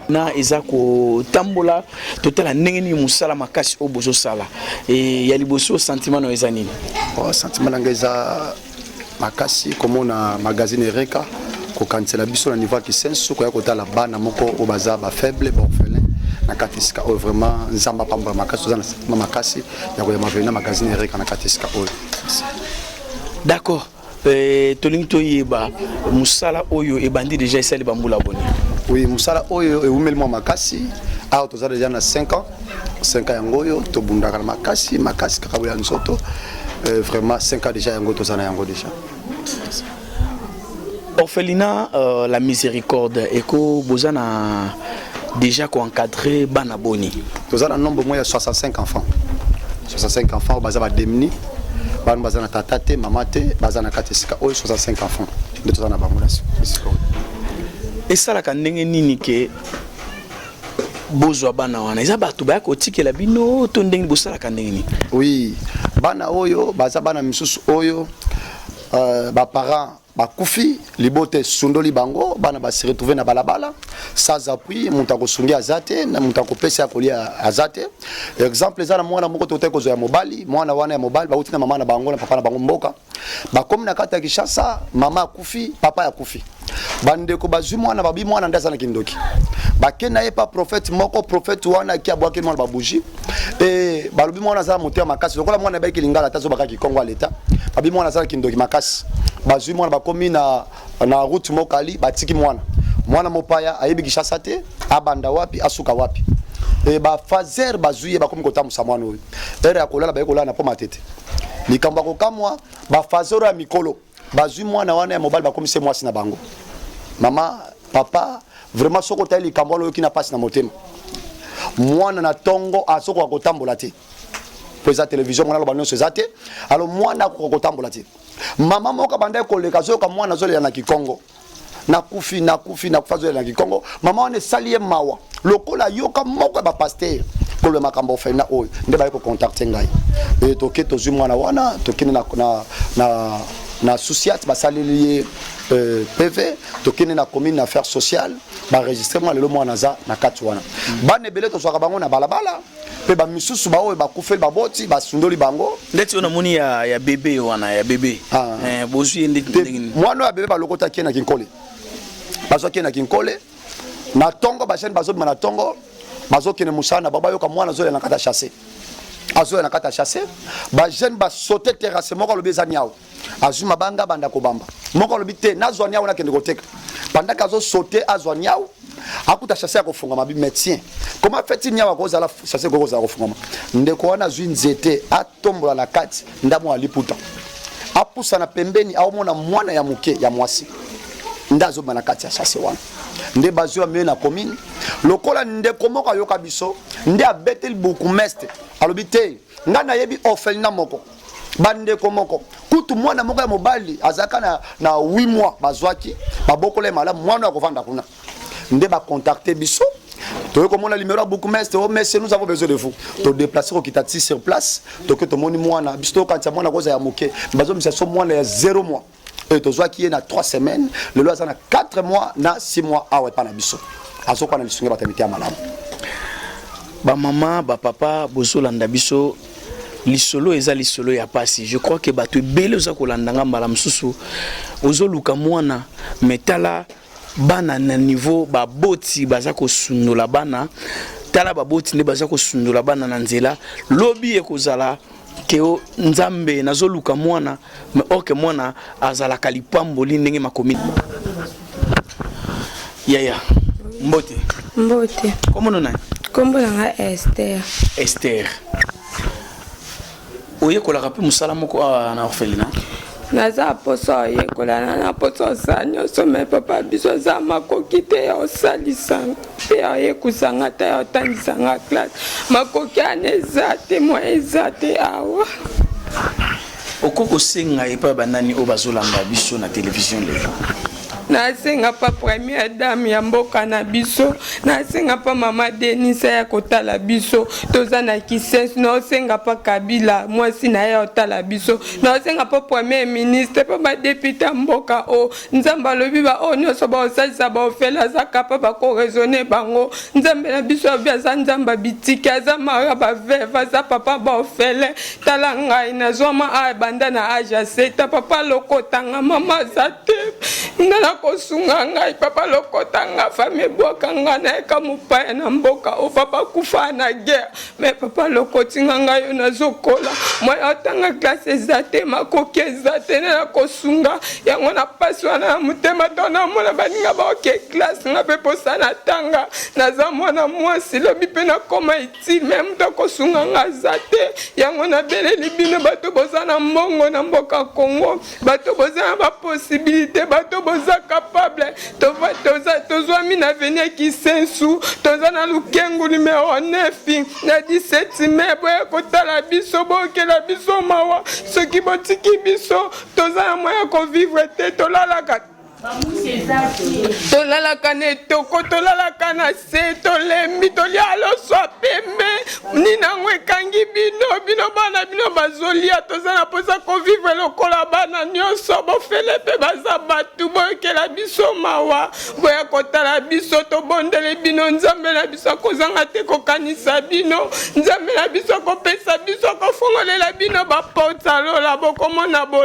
na ezako tambola totala ndenge musala makasi obozo sala et ya liboso sentiment no ezanini sentiment ngeza makasi komona magazine Reka ko kansela biso na niveau ki sensu ko ya kotala bana moko obaza ba faible ba orphelin na katiska o vraiment nzamba pamba makasi za na makasi ya ko ya mavena magazine Reka na katiska o. D'accord. Tolingi toyeba musala oyo ebandi déjà esali bambula boni. Oui, musala oyo eumelmo makasi a toza déjà na 5 ans. 5 ans yango yo to bundaka makasi kakabula nsoto. Vraiment 5 ans déjà yango toza na yango déjà. Orphelinat la miséricorde eko bozana déjà ko encadrer bana boni. Toza na nombre moya 65 enfants. 65 enfants bazaba demni. Bazana tatate mamate bazana katesika oyo 65 enfants de tozana bangolation. Et ça la kandenge nini ke bozwa bana wana eza bato ba ko tikela bino to ndenge bosala kandenge ni. Oui, bana oyo baza bana misusu oyo ba parents bakufi libote sundoli bango bana ba se retrouver na balabala sans appui muntako sungi azate na muntako pesa kolia azate exemple za na mwana moko toteko zo ya mobali mwana wana ya mobali ba utina mama na bango na papa na bango mboka ba komi na kata Kishasa mama akufi papa akufi bande ko bazwi mwana babi mwana ndaza na kindoki bakena ye pa prophète moko prophète wana ki abwaki mwana babuji et balobi mwana za moteur makasi lokola mwana ba kilingala tazo bakaki Kongo à l'état babi mwana za kindoki makasi bazwi mwana bakomi na route mokali batiki mwana mopaya ayebi Kishasa te abanda wapi asuka wapi e ba fazer bazwi bakomi kotamusa mwana oyo ere akolala ba kolala na poma tete likambo ko kamwa ba fazer ya mikolo bazwi mwana wana ya mobali bakomi se mwasi na bango mama papa vraiment soko tali likambo oyo kina passe na motema mwana na tongo asoko akotambola te pesa télévision mwana lo banyo sezate alors mwana akotambola te mama moka banda koleka zoka mwana zole na Kikongo na kufi na kufazo na Kikongo mama wane salie mawa lokola yoka moko ba pasteur kolwe makambo fena oyo nde ba ko contacter ngai et toke to zumwa na wana tokine na sociate ba salelier PV tokine na commune affaires sociales ba enregistrement le mwana za na kati wana bane bele to swaka bango na balabala pe ba misusu ba oyo ba kufeli ba boti ba sundoli bango ndeti ona moni ya bébé wana ya bébé bozwi ndeti mwana ya bébé ba lokota kena kinkole bazo kena kinkole na tongo ba jeune bazo na tongo bazo kena musana baba yoka mwana zo na kata chasser azo na kata chasser ba jeune ba sauter terrasse moko lo bezani yao azuma banga banda ko bamba moko lo bité nazo nyao na kende koteka pendant kazo sauter azo nyao akuta chasser ko funga mabi médecin comment fait-il nyao ko zala chasser ko zala ko funga ndeko wana zwi nzete atombola na kati ndamo aliputa apusa na pembeni aomona mwana ya muke ya mwasi ndazo bana kati ya chasser wana nde bazwa mie na commune lokola nde komoka yoka biso nde abetel bourgmestre alobi te ngana yebi orphelinat moko bande komoko kutu mwana moko ya mobali azaka na 8 mois bazwaki babokole mala mwana akovanda kuna nde ba contacter biso to ko mona numéro bourgmestre oh mais nous avons besoin de vous to déplacer au kitati sur place to que to moni mwana biso quand mwana koza ya moke bazo misa so mwana ya 0 mois et to zwa ki na 3 semaines le loi na 4 mois na 6 mois awe pa na biso azo kwa na lisunga batamiti ya malamu ba mama ba papa bozolanda biso lisolo eza lisolo ya pasi je crois que bato ebele oza kolandanga mbala mosusu ozoluka mwana metala bana na niveau baboti baza kosundola bana tala baboti nde baza kosundola bana na nzela lobi ekozala keo nzambe nazoluka mwana me oke mwana azala kalipamboli ndenge makomi yaya mbote komono nani kombo nanga Esther oyekolaka mpe mosala moko na orphelinat naza poso oyekola na poso sa nyonso me papa biso aza makoki te ya osalisanga mpe ayekusanga te ya otandisanga classe makoki ana eza te mwa eza te awa okoki kosenga epai banani oyo bazolanda biso na télévision lelo nasenga pa première dame ya mboka na biso, nasenga pa mama Denise ya kotala biso, toza na kisensu, nasenga pa Kabila mwasi na ya kotala biso, nasenga pa premier ministre pa ba député mboka o nzamba lobi ba o nyoso ba osalisa ba ofela za kapa ba ko raisonner bango, nzambe na biso bia za nzamba bitiki za mara ba veva za papa ba ofele tala ngai na zoma a banda na aja seta papa lokotanga mama zate ndana kosunga ngai papa lokotanga fami bwakanga na ka mupaya na mboka o papa kufa na guerre mais papa lokotinga ngai na zokola moi otanga classe zate makoke zate na kosunga yango na paswa na mutema tona mona baninga ba ke classe nga pe posana tanga na za mwana mwasi lobi pe na koma iti même to kosunga nga zate yango na bele libino bato bozana mbongo na mboka Congo bato bozana ba possibilité bato boza capable tozwa mina venir kisensu tozana lukengu numéro 9 na 17 mai boye kotala biso bokela biso mawa soki botiki biso tozana moya ko vivre te tolalaka tolalaka ne toko tolalaka na se tolembi tolia loso pembe nina ngwe kangi bino bana bino bazolia tozana posa ko vivre lokola bana nyonso bofele pe baza batu bokela biso mawa boya kotala biso tobondele bino nzambe na biso kozanga te kokanisa bino nzambe na biso kopesa biso kofongolela bino bapota lola bokomona